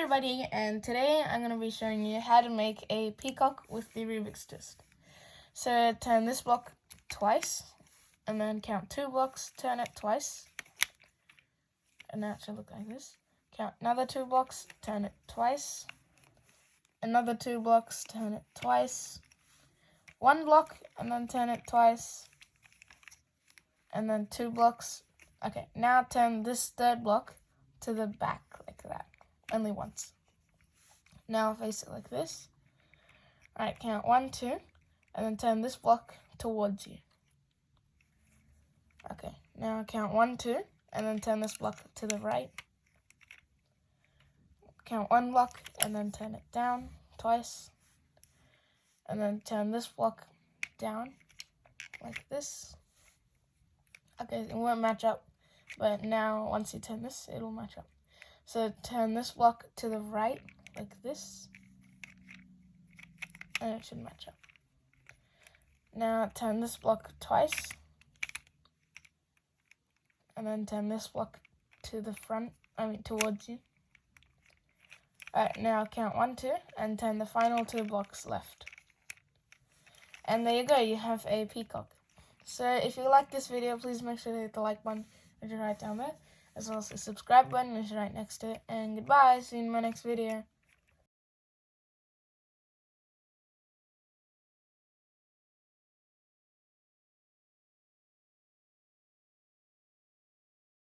everybody, and today I'm going to be showing you how to make a peacock with the Rubik's twist. So turn this block twice, and then count 2 blocks, turn it twice, and now it should look like this. Count another 2 blocks, turn it twice, another 2 blocks, turn it twice, 1 block, and then turn it twice, and then 2 blocks. Okay, now turn this 3rd block to the back like that. Only once. Now face it like this. Alright, count 1, 2, and then turn this block towards you. Okay, now count 1, 2, and then turn this block to the right. Count 1 block, and then turn it down twice. And then turn this block down like this. Okay, it won't match up, but now once you turn this, it'll match up. So turn this block to the right, like this, and it should match up. Now turn this block twice, and then turn this block to the front, towards you. Alright, now count 1, 2, and turn the final 2 blocks left. And there you go, you have a peacock. So if you like this video, please make sure to hit the like button, which is right down there, as well as the subscribe button, which is right next to it. And goodbye, see you in my next video.